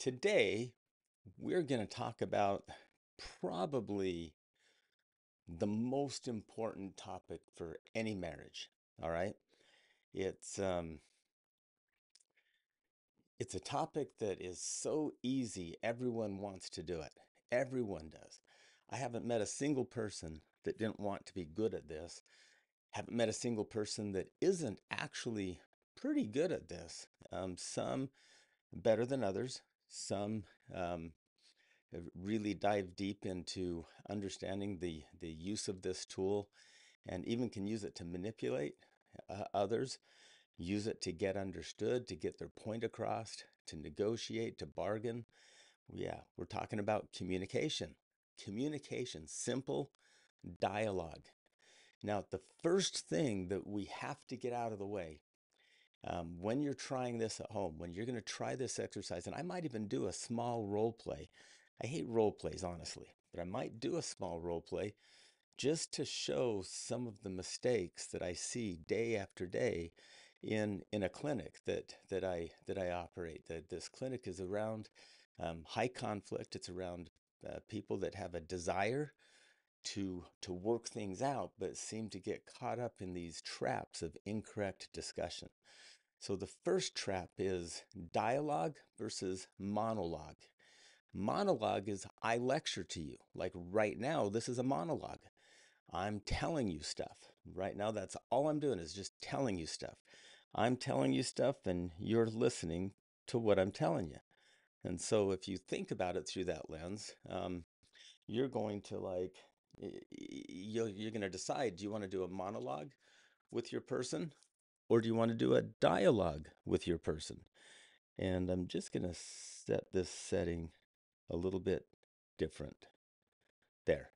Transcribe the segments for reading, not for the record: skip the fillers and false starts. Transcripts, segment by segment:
Today, we're going to talk about probably the most important topic for any marriage. All right. It's um, it's a topic that is so easy. Everyone wants to do it. Everyone does. I haven't met a single person that didn't want to be good at this. Haven't met a single person that isn't actually pretty good at this. Some better than others. Some really dive deep into understanding the use of this tool and even can use it to manipulate others, use it to get understood, to get their point across, to negotiate, to bargain. Yeah, we're talking about communication. Communication, simple dialogue. Now, the first thing that we have to get out of the way when you're trying this at home, when you're going to try this exercise, and I might even do a small role play. I hate role plays, honestly, but I might do a small role play just to show some of the mistakes that I see day after day in a clinic that I operate. That this clinic is around high conflict. It's around people that have a desire to work things out, but seem to get caught up in these traps of incorrect discussion. So the first trap is dialogue versus monologue. Monologue is I lecture to you. Like right now, this is a monologue. I'm telling you stuff. Right now, that's all I'm doing is just telling you stuff. I'm telling you stuff and you're listening to what I'm telling you. And so if you think about it through that lens, you're going to you're going to decide, do you want to do a monologue with your person or do you want to do a dialogue with your person? And I'm just going to set this setting a little bit different there.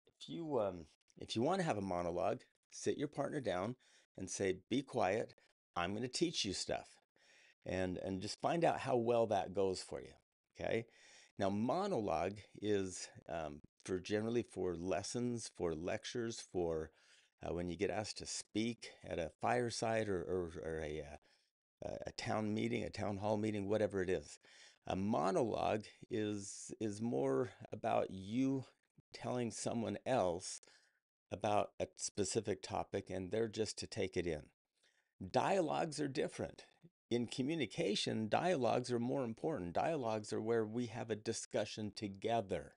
If you want to have a monologue, sit your partner down and say, "Be quiet. I'm going to teach you stuff." And just find out how well that goes for you. Okay? Now, monologue is for generally for lessons, for lectures, for when you get asked to speak at a fireside or a town meeting, a town hall meeting, whatever it is. A monologue is more about you telling someone else about a specific topic and they're just to take it in. Dialogues are different. In communication, dialogues are more important. Dialogues are where we have a discussion together.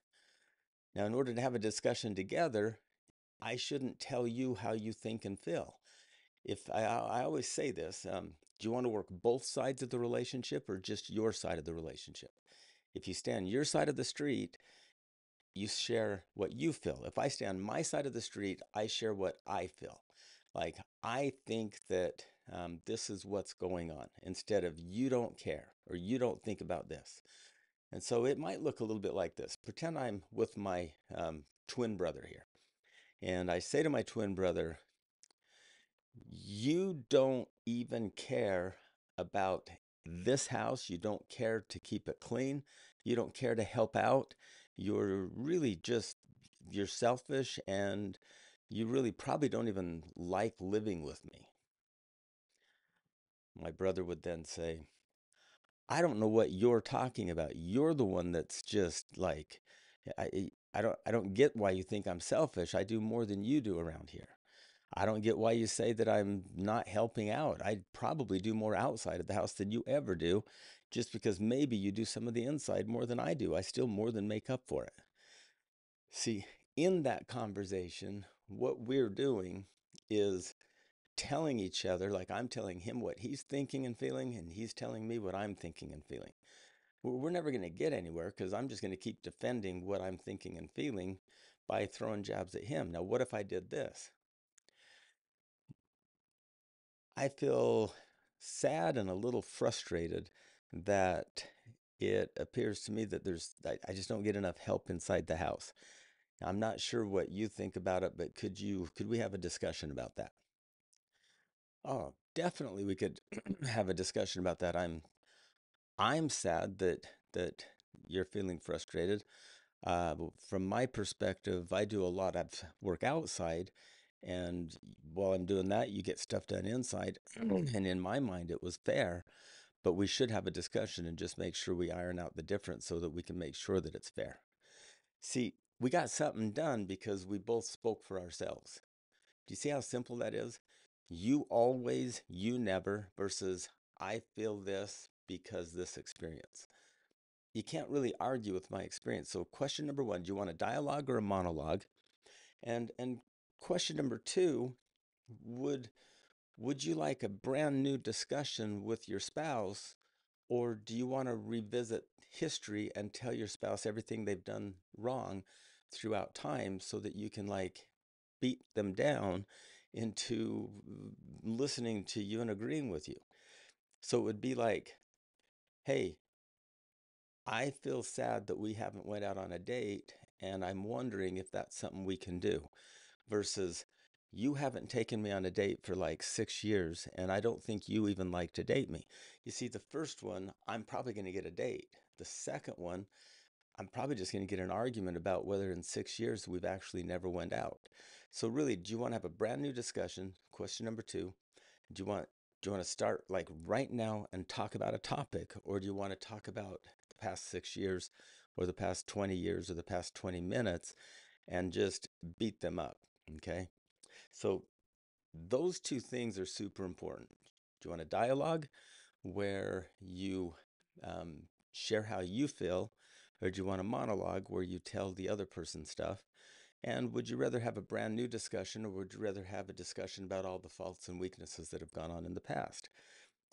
Now, in order to have a discussion together, I shouldn't tell you how you think and feel. If I always say this, do you want to work both sides of the relationship or just your side of the relationship? If you stand your side of the street, you share what you feel. If I stay on my side of the street, I share what I feel. Like, I think that this is what's going on instead of you don't care or you don't think about this. And so it might look a little bit like this. Pretend I'm with my twin brother here. And I say to my twin brother, you don't even care about this house. You don't care to keep it clean. You don't care to help out. You're really just, you're selfish and you really probably don't even like living with me. My brother would then say, I don't know what you're talking about. You're the one that's just like, I don't get why you think I'm selfish. I do more than you do around here. I don't get why you say that I'm not helping out. I probably do more outside of the house than you ever do, just because maybe you do some of the inside more than I do. I still more than make up for it. See, in that conversation, what we're doing is telling each other, like I'm telling him what he's thinking and feeling, and he's telling me what I'm thinking and feeling. We're never going to get anywhere because I'm just going to keep defending what I'm thinking and feeling by throwing jabs at him. Now, what if I did this? I feel sad and a little frustrated that it appears to me that I just don't get enough help inside the house. I'm not sure what you think about it, but could we have a discussion about that? Oh, definitely we could have a discussion about that. I'm sad that you're feeling frustrated. From my perspective, I do a lot of work outside, and while I'm doing that, you get stuff done inside. And in my mind, it was fair. but we should have a discussion and just make sure we iron out the difference so that we can make sure that it's fair. See, we got something done because we both spoke for ourselves. Do you see how simple that is? You always, you never versus I feel this because this experience. You can't really argue with my experience. So question number one, do you want a dialogue or a monologue? And question number two, would would you like a brand new discussion with your spouse, or do you want to revisit history and tell your spouse everything they've done wrong throughout time so that you can like beat them down into listening to you and agreeing with you? So it would be like, hey, I feel sad that we haven't went out on a date, and I'm wondering if that's something we can do. Versus, you haven't taken me on a date for like 6 years, and I don't think you even like to date me. You see, the first one, I'm probably going to get a date. The second one, I'm probably just going to get an argument about whether in 6 years we've actually never went out. So really, do you want to have a brand new discussion? Question number two, do you want do you want to start like right now and talk about a topic, or do you want to talk about the past 6 years or the past 20 years or the past 20 minutes and just beat them up? Okay. So those two things are super important. Do you want a dialogue where you um, share how you feel, or do you want a monologue where you tell the other person stuff? And would you rather have a brand new discussion, or would you rather have a discussion about all the faults and weaknesses that have gone on in the past?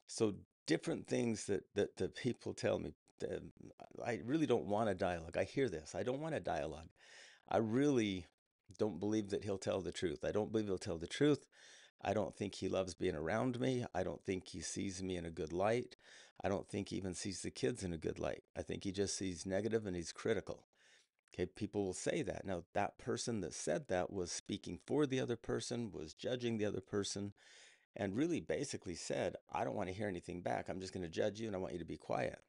So different things that the people tell me. I really don't want a dialogue. I hear this. I don't want a dialogue. I really don't believe that he'll tell the truth. I don't believe he'll tell the truth. I don't think he loves being around me. I don't think he sees me in a good light. I don't think he even sees the kids in a good light. I think he just sees negative and he's critical. Okay, people will say that. Now, that person that said that was speaking for the other person, was judging the other person, and really basically said, I don't want to hear anything back. I'm just going to judge you and I want you to be quiet.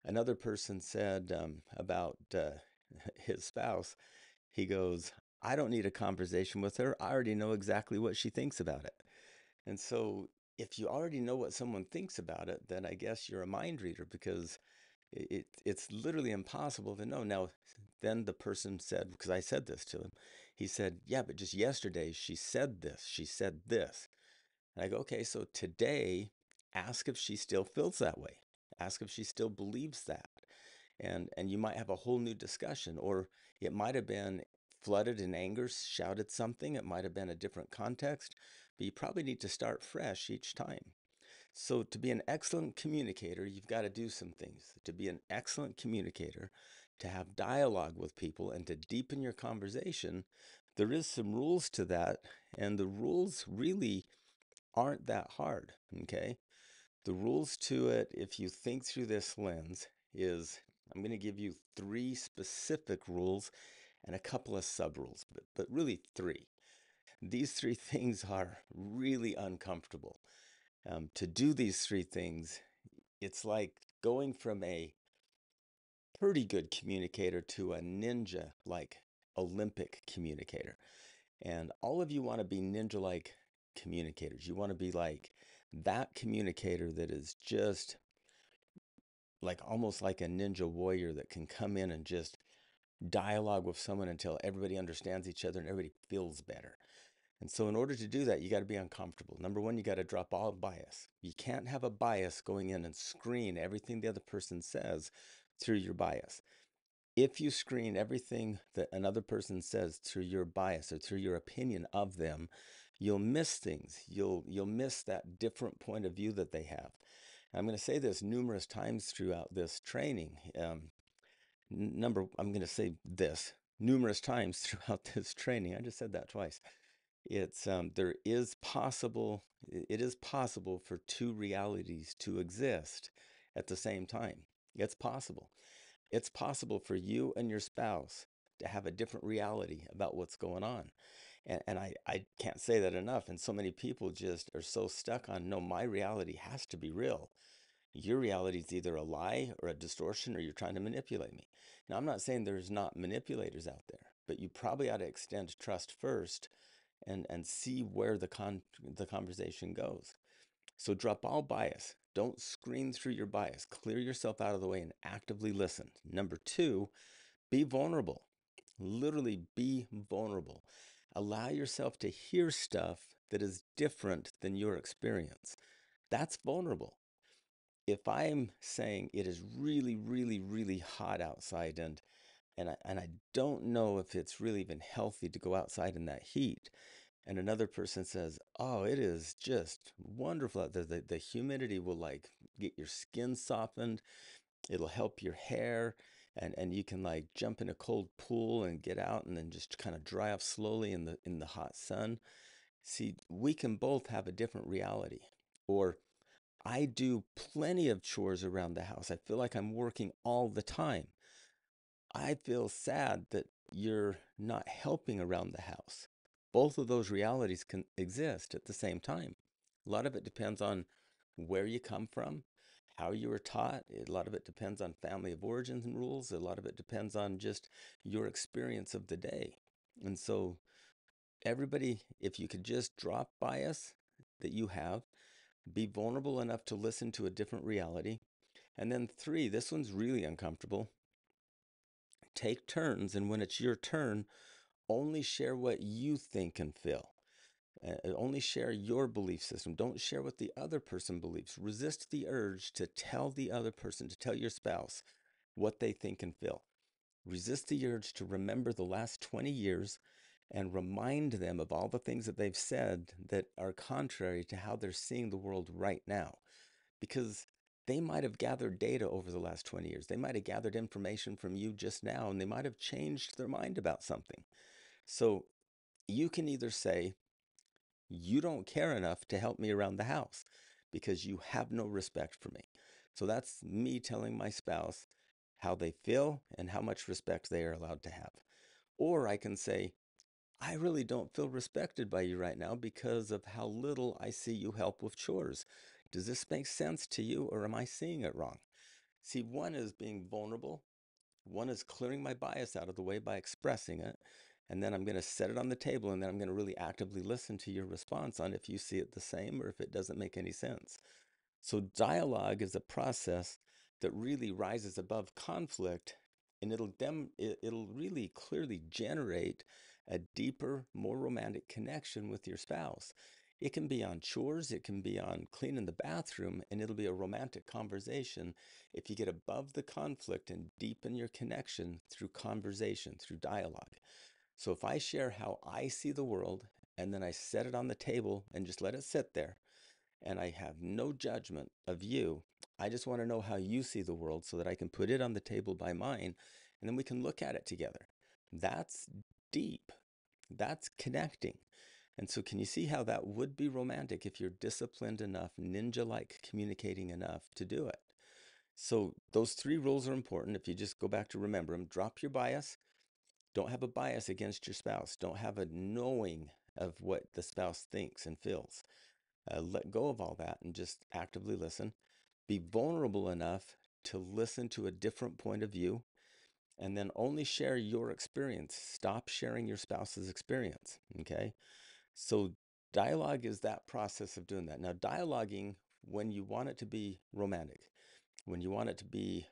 Another person said about his spouse, he goes, I don't need a conversation with her. I already know exactly what she thinks about it. And so if you already know what someone thinks about it, then I guess you're a mind reader because it's literally impossible to know. Now, then the person said, because I said this to him, he said, yeah, but just yesterday she said this, she said this. And I go, okay, so today, ask if she still feels that way. Ask if she still believes that. And you might have a whole new discussion, or it might have been flooded in anger, shouted something. It might have been a different context, but you probably need to start fresh each time. So to be an excellent communicator, you've got to do some things. To be an excellent communicator, to have dialogue with people and to deepen your conversation, there is some rules to that, and the rules really aren't that hard, okay? The rules to it, if you think through this lens, is I'm going to give you three specific rules and a couple of sub rules, but really three. These three things are really uncomfortable. To do these three things, it's like going from a pretty good communicator to a ninja like Olympic communicator. And all of you want to be ninja like communicators. You want to be like that communicator that is just like almost like a ninja warrior that can come in and just dialogue with someone until everybody understands each other and everybody feels better. And so in order to do that, you got to be uncomfortable. Number one, you got to drop all bias. You can't have a bias going in and screen everything the other person says through your bias. If you screen everything that another person says through your bias or through your opinion of them, you'll miss things. You'll miss that different point of view that they have. And I'm going to say this numerous times throughout this training. I'm going to say this numerous times throughout this training. I just said that twice. It is possible for two realities to exist at the same time. It's possible. It's possible for you and your spouse to have a different reality about what's going on. And I can't say that enough. And so many people just are so stuck on, no, my reality has to be real. Your reality is either a lie or a distortion, or you're trying to manipulate me. Now, I'm not saying there's not manipulators out there, but you probably ought to extend trust first and see where the conversation goes. So drop all bias. Don't screen through your bias. Clear yourself out of the way and actively listen. Number two, be vulnerable. Literally be vulnerable. Allow yourself to hear stuff that is different than your experience. That's vulnerable. If I'm saying it is really, really, really hot outside and I don't know if it's really even healthy to go outside in that heat, and another person says, "Oh, it is just wonderful out there. The humidity will like get your skin softened. It'll help your hair, and you can like jump in a cold pool and get out and then just kind of dry off slowly in the hot sun." See, we can both have a different reality. Or I do plenty of chores around the house. I feel like I'm working all the time. I feel sad that you're not helping around the house. Both of those realities can exist at the same time. A lot of it depends on where you come from, how you were taught. A lot of it depends on family of origins and rules. A lot of it depends on just your experience of the day. And so, everybody, if you could just drop bias that you have, be vulnerable enough to listen to a different reality. And then three, this one's really uncomfortable. Take turns, and when it's your turn, only share what you think and feel. Only share your belief system. Don't share what the other person believes. Resist the urge to tell the other person, to tell your spouse what they think and feel. Resist the urge to remember the last 20 years and remind them of all the things that they've said that are contrary to how they're seeing the world right now. Because they might have gathered data over the last 20 years. They might have gathered information from you just now, and they might have changed their mind about something. So you can either say, "You don't care enough to help me around the house because you have no respect for me." So that's me telling my spouse how they feel and how much respect they are allowed to have. Or I can say, "I really don't feel respected by you right now because of how little I see you help with chores. Does this make sense to you, or am I seeing it wrong?" See, one is being vulnerable. One is clearing my bias out of the way by expressing it. And then I'm going to set it on the table, and then I'm going to really actively listen to your response on if you see it the same or if it doesn't make any sense. So dialogue is a process that really rises above conflict, and it'll really clearly generate a deeper, more romantic connection with your spouse. It can be on chores, it can be on cleaning the bathroom, and it'll be a romantic conversation if you get above the conflict and deepen your connection through conversation, through dialogue. So if I share how I see the world and then I set it on the table and just let it sit there, and I have no judgment of you. I just want to know how you see the world so that I can put it on the table by mine, and then we can look at it together. That's deep. That's connecting. And so, can you see how that would be romantic if you're disciplined enough, ninja like communicating enough to do it? So, those three rules are important. If you just go back to remember them, drop your bias. Don't have a bias against your spouse. Don't have a knowing of what the spouse thinks and feels. Let go of all that and just actively listen. Be vulnerable enough to listen to a different point of view, and then only share your experience. Stop sharing your spouse's experience. Okay. So, dialogue is that process of doing that. Now, dialoguing, when you want it to be romantic, when you want it to be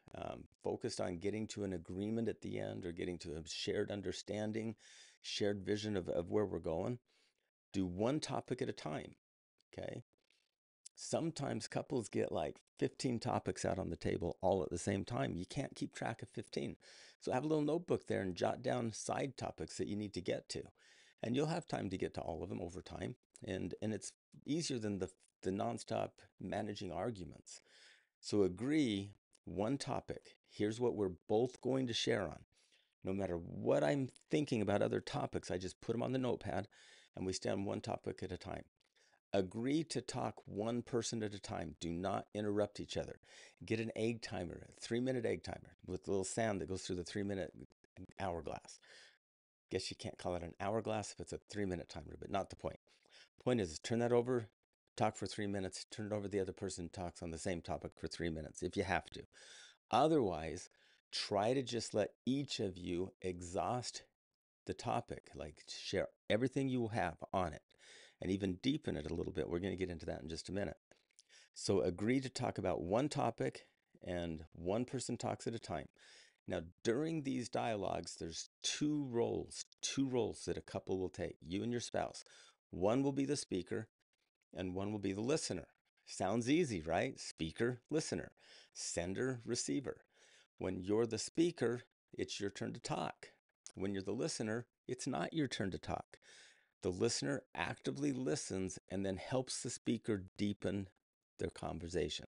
focused on getting to an agreement at the end or getting to a shared understanding, shared vision of where we're going, do one topic at a time. Okay. Sometimes couples get like 15 topics out on the table all at the same time. You can't keep track of 15. So have a little notebook there and jot down side topics that you need to get to. And you'll have time to get to all of them over time. And it's easier than the nonstop managing arguments. So agree one topic. Here's what we're both going to share on. No matter what I'm thinking about other topics, I just put them on the notepad and we stay on one topic at a time. Agree to talk one person at a time. Do not interrupt each other. Get an egg timer, a 3-minute egg timer with a little sound that goes through the 3-minute hourglass. Guess you can't call it an hourglass if it's a 3-minute timer, but not the point. Point is, turn that over, talk for 3 minutes, turn it over to the other person, talks on the same topic for 3 minutes if you have to. Otherwise, try to just let each of you exhaust the topic, like share everything you have on it and even deepen it a little bit. We're going to get into that in just a minute. So agree to talk about one topic and one person talks at a time. Now, during these dialogues, there's two roles that a couple will take, you and your spouse. One will be the speaker and one will be the listener. Sounds easy, right? Speaker, listener, sender, receiver. When you're the speaker, it's your turn to talk. When you're the listener, it's not your turn to talk. The listener actively listens and then helps the speaker deepen their conversation.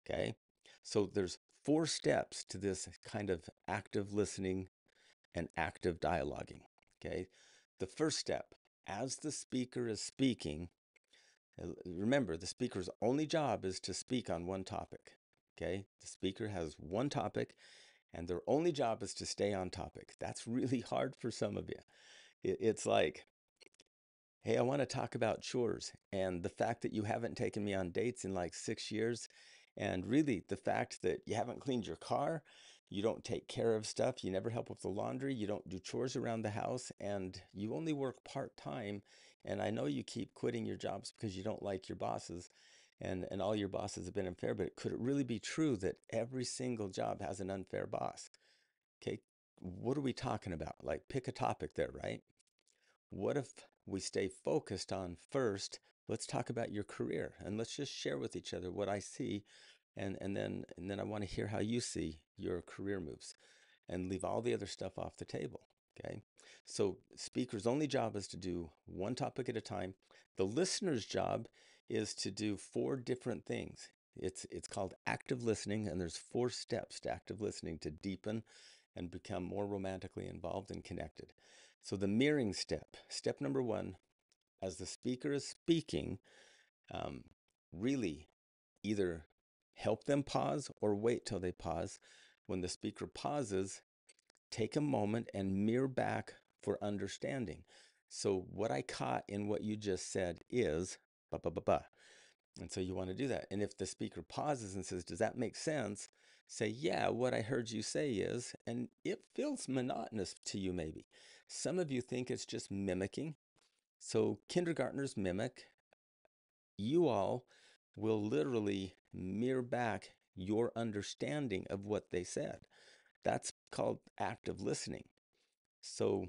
Okay. So there's four steps to this kind of active listening and active dialoguing. Okay. The first step, as the speaker is speaking, remember the speaker's only job is to speak on one topic. Okay. The speaker has one topic and their only job is to stay on topic. That's really hard for some of you. It's like, hey, I want to talk about chores and the fact that you haven't taken me on dates in like 6 years. And really, the fact that you haven't cleaned your car, you don't take care of stuff, you never help with the laundry, you don't do chores around the house, and you only work part time. And I know you keep quitting your jobs because you don't like your bosses, and all your bosses have been unfair, but could it really be true that every single job has an unfair boss? Okay, what are we talking about? Like, pick a topic there, right? What if we stay focused on first, let's talk about your career and let's just share with each other what I see and then I want to hear how you see your career moves and leave all the other stuff off the table. Okay. So speaker's only job is to do one topic at a time. The listener's job is to do four different things. It's called active listening, and there's four steps to active listening to deepen and become more romantically involved and connected. So the mirroring step, step number one, as the speaker is speaking, um, really either help them pause or wait till they pause. When the speaker pauses, take a moment and mirror back for understanding. So what I caught in what you just said is ba ba ba ba. And so you want to do that. And if the speaker pauses and says, does that make sense? Say, yeah, what I heard you say is, and it feels monotonous to you maybe. Some of you think it's just mimicking. So kindergartners mimic. You all will literally mirror back your understanding of what they said. That's called active listening. So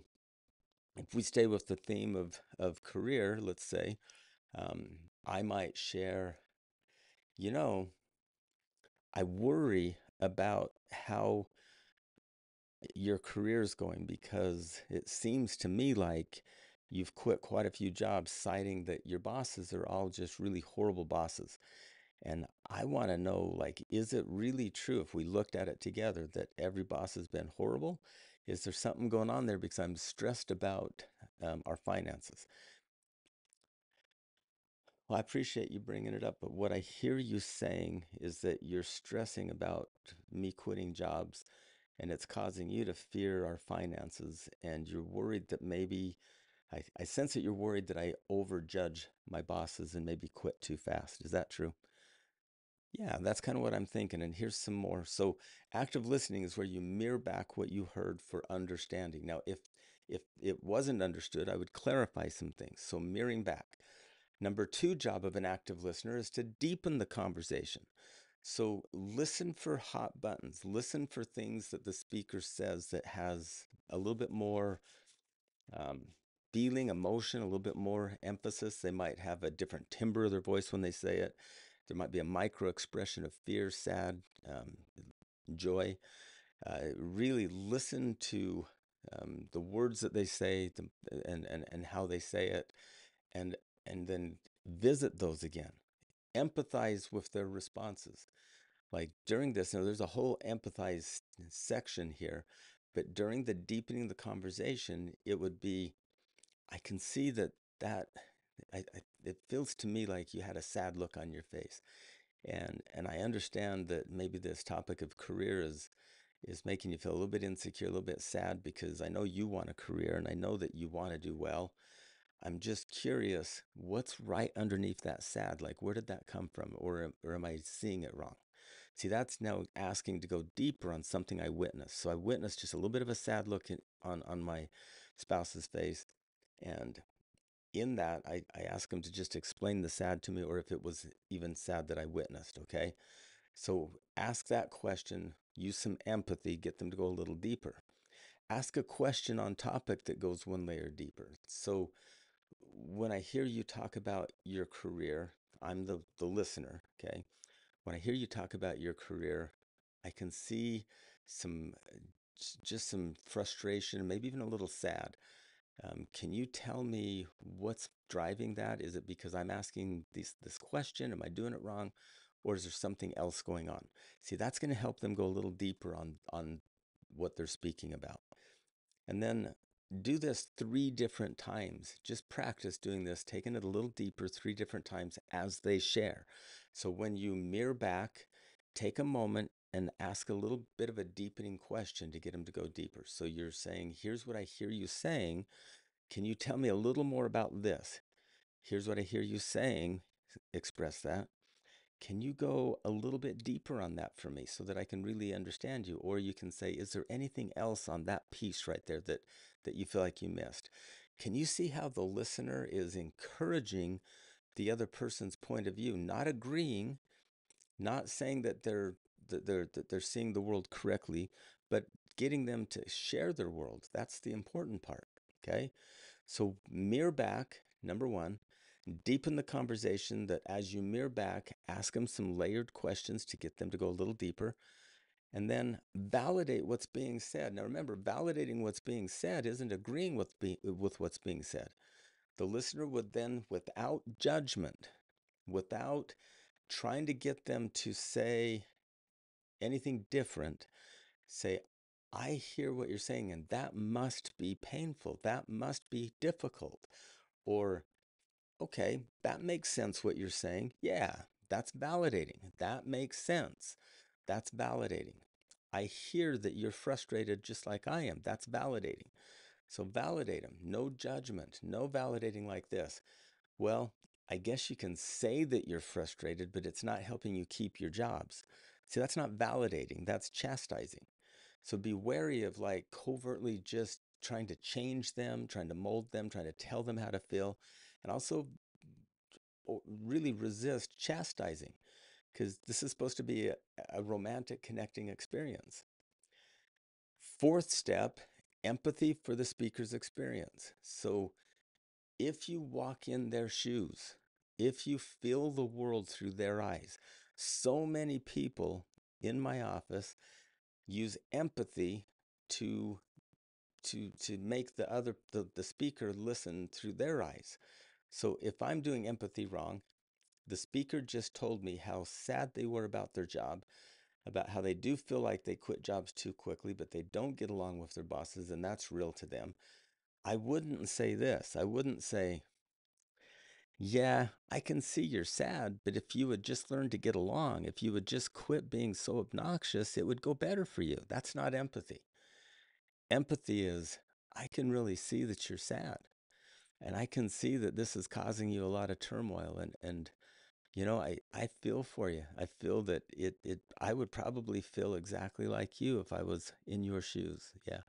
if we stay with the theme of career, let's say, I might share, you know, I worry about how your career is going because it seems to me like you've quit quite a few jobs citing that your bosses are all just really horrible bosses. And I want to know, like, is it really true if we looked at it together that every boss has been horrible? Is there something going on there? Because I'm stressed about our finances. Well, I appreciate you bringing it up, but what I hear you saying is that you're stressing about me quitting jobs and it's causing you to fear our finances. And you're worried that maybe, I sense that you're worried that I overjudge my bosses and maybe quit too fast. Is that true? Yeah, that's kind of what I'm thinking. And here's some more. So active listening is where you mirror back what you heard for understanding. Now, if it wasn't understood, I would clarify some things. So mirroring back. Number two job of an active listener is to deepen the conversation. So listen for hot buttons. Listen for things that the speaker says that has a little bit more um, feeling, emotion, a little bit more emphasis. They might have a different timbre of their voice when they say it. There might be a micro expression of fear, sad, joy. Really listen to the words that they say and how they say it, and and then visit those again. Empathize with their responses. Like during this, there's a whole empathize section here, but during the deepening of the conversation, it would be, I can see that it feels to me like you had a sad look on your face. And I understand that maybe this topic of career is making you feel a little bit insecure, a little bit sad because I know you want a career and I know that you want to do well. I'm just curious, what's right underneath that sad? Like, where did that come from? Or am I seeing it wrong? See, that's now asking to go deeper on something I witnessed. So I witnessed just a little bit of a sad look on my spouse's face. And in that, I ask them to just explain the sad to me, or if it was even sad that I witnessed, okay? So ask that question, use some empathy, get them to go a little deeper. Ask a question on topic that goes one layer deeper. So when I hear you talk about your career, I'm the listener, okay? When I hear you talk about your career, I can see some just some frustration, maybe even a little sad. Can you tell me what's driving that? Is it because I'm asking this question? Am I doing it wrong? Or is there something else going on? See, that's going to help them go a little deeper on what they're speaking about. And then do this 3 different times. Just practice doing this, taking it a little deeper 3 different times as they share. So when you mirror back, take a moment and ask a little bit of a deepening question to get them to go deeper. So you're saying, here's what I hear you saying. Can you tell me a little more about this? Here's what I hear you saying. Express that. Can you go a little bit deeper on that for me so that I can really understand you? Or you can say, is there anything else on that piece right there that you feel like you missed? Can you see how the listener is encouraging the other person's point of view, not agreeing, not saying that they're seeing the world correctly, but getting them to share their world? That's the important part. Okay. So mirror back, number one, deepen the conversation that as you mirror back, ask them some layered questions to get them to go a little deeper, and then validate what's being said. Now remember, validating what's being said isn't agreeing with what's being said. The listener would then, without judgment, without trying to get them to say anything different, say, I hear what you're saying, and that must be painful. That must be difficult. Or, okay, that makes sense what you're saying. Yeah, that's validating. That makes sense. That's validating. I hear that you're frustrated just like I am. That's validating. So validate them. No judgment. No validating like this. Well, I guess you can say that you're frustrated, but it's not helping you keep your jobs. See, that's not validating. That's chastising. So be wary of like covertly just trying to change them, trying to mold them, trying to tell them how to feel. And also really resist chastising, because this is supposed to be a romantic connecting experience. Fourth step, empathy for the speaker's experience. So if you walk in their shoes, if you feel the world through their eyes, so many people in my office use empathy to to make the speaker listen through their eyes. So if I'm doing empathy wrong, the speaker just told me how sad they were about their job, about how they do feel like they quit jobs too quickly, but they don't get along with their bosses, and that's real to them. I wouldn't say this. I wouldn't say, yeah, I can see you're sad, but if you would just learn to get along, if you would just quit being so obnoxious, it would go better for you. That's not empathy. Empathy is, I can really see that you're sad, and I can see that this is causing you a lot of turmoil, and I feel for you. I feel that I would probably feel exactly like you if I was in your shoes. Yeah.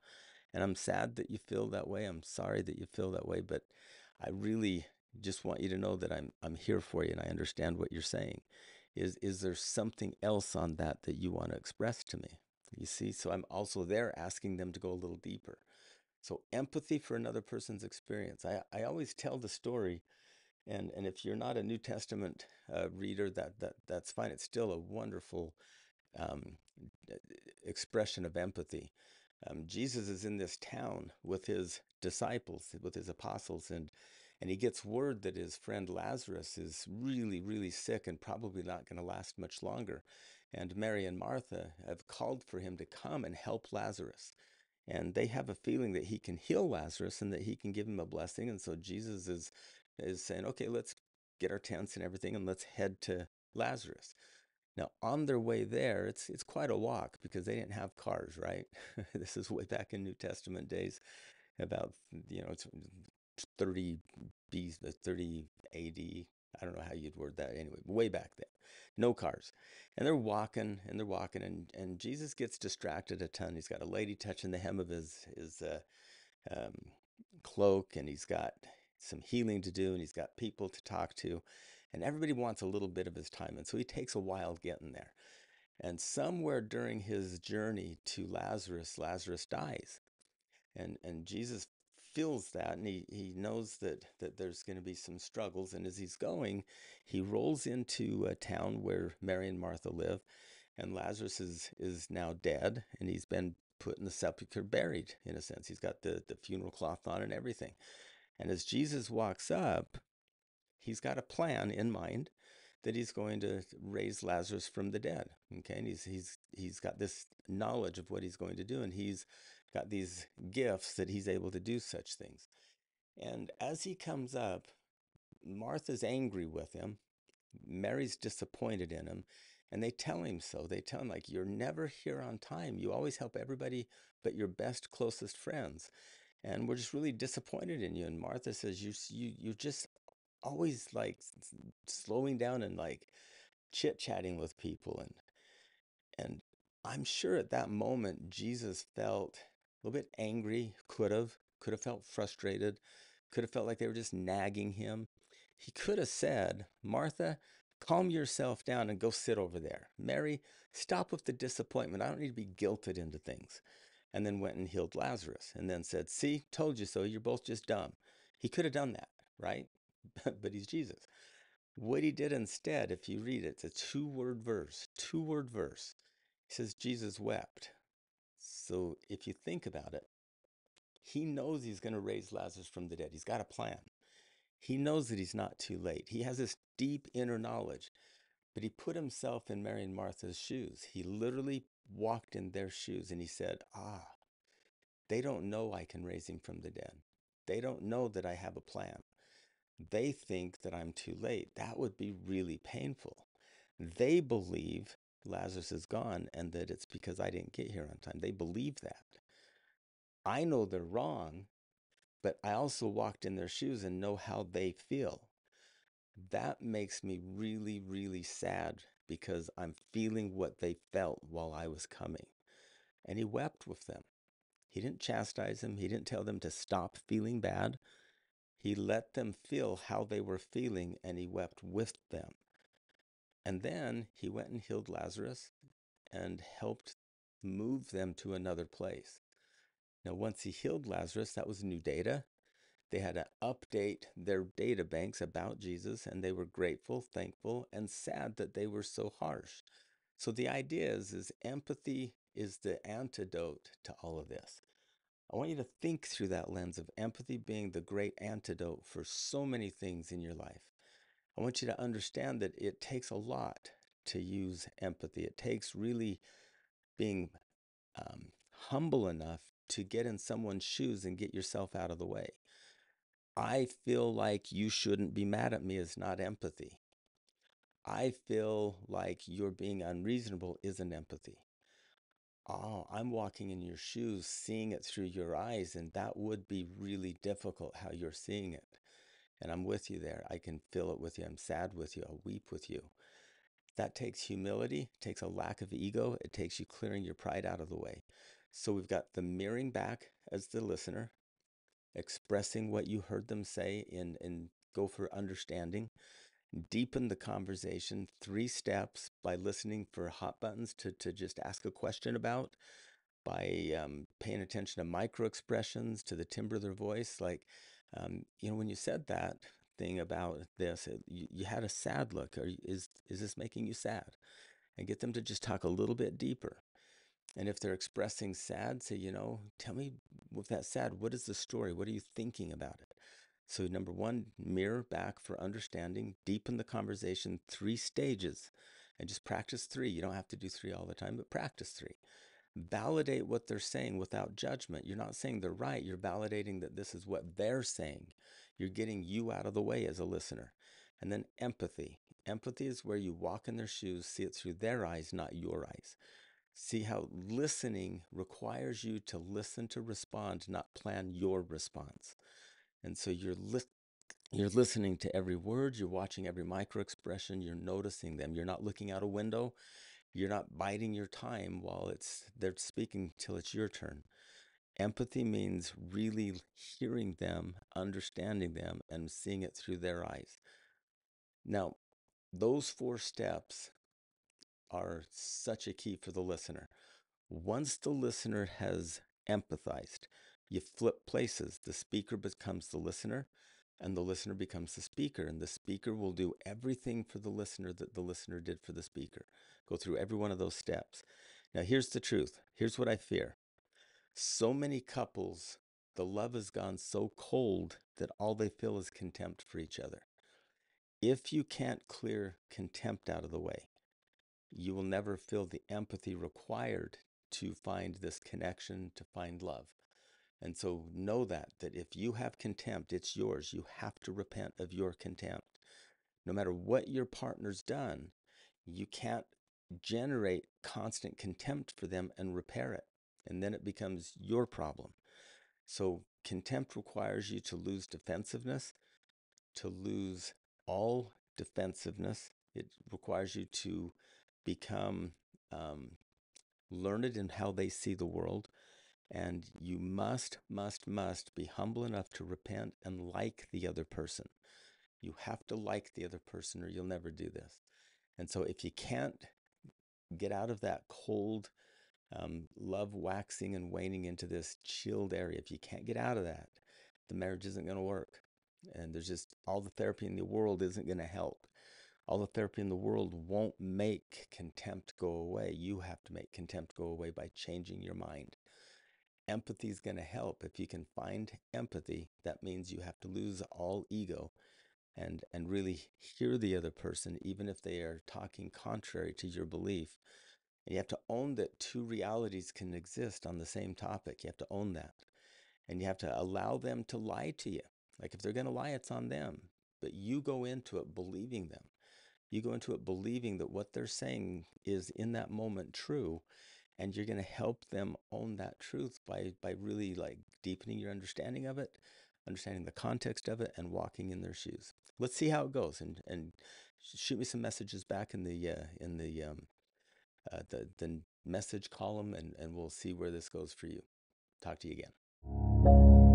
And I'm sad that you feel that way. I'm sorry that you feel that way, but I really just want you to know that I'm here for you and I understand what you're saying. Is there something else on that you want to express to me? You see, so I'm also there asking them to go a little deeper. So empathy for another person's experience. I always tell the story, and if you're not a New Testament reader, that's fine. It's still a wonderful um, expression of empathy. Jesus is in this town with his disciples, with his apostles, and he gets word that his friend Lazarus is really, really sick and probably not going to last much longer. And Mary and Martha have called for him to come and help Lazarus. And they have a feeling that he can heal Lazarus and that he can give him a blessing. And so Jesus is saying, okay, let's get our tents and everything and let's head to Lazarus. Now, on their way there, it's quite a walk because they didn't have cars, right? This is way back in New Testament days, about it's 30 B, 30 AD. I don't know how you'd word that anyway. Way back then, no cars, and they're walking and they're walking, and Jesus gets distracted a ton. He's got a lady touching the hem of his um, cloak, and he's got some healing to do, and he's got people to talk to, and everybody wants a little bit of his time. And so he takes a while getting there. And somewhere during his journey to Lazarus, Lazarus dies. And Jesus feels that, and he knows that there's going to be some struggles. And as he's going, he rolls into a town where Mary and Martha live, and Lazarus is now dead, and he's been put in the sepulcher, buried in a sense. He's got the funeral cloth on and everything. And as Jesus walks up, he's got a plan in mind that he's going to raise Lazarus from the dead. Okay, and he's got this knowledge of what he's going to do, and he's got these gifts that he's able to do such things. And as he comes up, Martha's angry with him. Mary's disappointed in him, and they tell him so. They tell him, like, you're never here on time. You always help everybody but your best, closest friends. And we're just really disappointed in you. And Martha says, you're just always like slowing down and like chit-chatting with people. And I'm sure at that moment Jesus felt a little bit angry, could have felt frustrated, could have felt like they were just nagging him. He could have said, Martha, calm yourself down and go sit over there. Mary, stop with the disappointment. I don't need to be guilted into things. And then went and healed Lazarus and then said, see, told you so. You're both just dumb. He could have done that, right? But he's Jesus. What he did instead, if you read it, it's a two-word verse. He says, Jesus wept. So if you think about it, he knows he's going to raise Lazarus from the dead. He's got a plan. He knows that he's not too late. He has this deep inner knowledge, but he put himself in Mary and Martha's shoes. He literally walked in their shoes and he said, they don't know I can raise him from the dead. They don't know that I have a plan. They think that I'm too late. That would be really painful. They believe Lazarus is gone and that it's because I didn't get here on time. They believe that. I know they're wrong, but I also walked in their shoes and know how they feel. That makes me really, really sad because I'm feeling what they felt while I was coming. And he wept with them. He didn't chastise them. He didn't tell them to stop feeling bad. He let them feel how they were feeling, and he wept with them. And then he went and healed Lazarus and helped move them to another place. Now, once he healed Lazarus, that was new data. They had to update their data banks about Jesus, and they were grateful, thankful, and sad that they were so harsh. So the idea is empathy is the antidote to all of this. I want you to think through that lens of empathy being the great antidote for so many things in your life. I want you to understand that it takes a lot to use empathy. It takes really being humble enough to get in someone's shoes and get yourself out of the way. I feel like you shouldn't be mad at me is not empathy. I feel like you're being unreasonable isn't empathy. Oh, I'm walking in your shoes, seeing it through your eyes, and that would be really difficult how you're seeing it. And I'm with you there. I can feel it with you. I'm sad with you. I'll weep with you. That takes humility, takes a lack of ego. It takes you clearing your pride out of the way. So we've got the mirroring back as the listener, expressing what you heard them say and go for understanding. Deepen the conversation, 3 steps by listening for hot buttons to just ask a question about, by paying attention to micro expressions, to the timbre of their voice. Like, when you said that thing about this, you had a sad look. Is this making you sad? And get them to just talk a little bit deeper. And if they're expressing sad, say, tell me with that sad, what is the story? What are you thinking about it? So number 1, mirror back for understanding, deepen the conversation, 3 stages, and just practice 3. You don't have to do 3 all the time, but practice 3. Validate what they're saying without judgment. You're not saying they're right. You're validating that this is what they're saying. You're getting you out of the way as a listener. And then empathy. Empathy is where you walk in their shoes, see it through their eyes, not your eyes. See how listening requires you to listen to respond, not plan your response. And so you're listening to every word, you're watching every micro expression, you're noticing them. You're not looking out a window. You're not biding your time while they're speaking till it's your turn. Empathy means really hearing them, understanding them, and seeing it through their eyes. Now, those 4 steps are such a key for the listener. Once the listener has empathized, you flip places. The speaker becomes the listener, and the listener becomes the speaker. And the speaker will do everything for the listener that the listener did for the speaker. Go through every one of those steps. Now, here's the truth. Here's what I fear. So many couples, the love has gone so cold that all they feel is contempt for each other. If you can't clear contempt out of the way, you will never feel the empathy required to find this connection, to find love. And so know that if you have contempt, it's yours. You have to repent of your contempt. No matter what your partner's done, you can't generate constant contempt for them and repair it. And then it becomes your problem. So contempt requires you to lose defensiveness, to lose all defensiveness. It requires you to become learned in how they see the world. And you must be humble enough to repent and like the other person. You have to like the other person or you'll never do this. And so if you can't get out of that cold, love waxing and waning into this chilled area, if you can't get out of that, the marriage isn't going to work. And there's just all the therapy in the world isn't going to help. All the therapy in the world won't make contempt go away. You have to make contempt go away by changing your mind. Empathy is going to help. If you can find empathy, that means you have to lose all ego and really hear the other person, even if they are talking contrary to your belief. And you have to own that 2 realities can exist on the same topic. You have to own that. And you have to allow them to lie to you. Like if they're going to lie, it's on them. But you go into it believing them. You go into it believing that what they're saying is in that moment true. And you're going to help them own that truth by really like deepening your understanding of it, understanding the context of it, and walking in their shoes. Let's see how it goes, and shoot me some messages back in the message column, and we'll see where this goes for you. Talk to you again.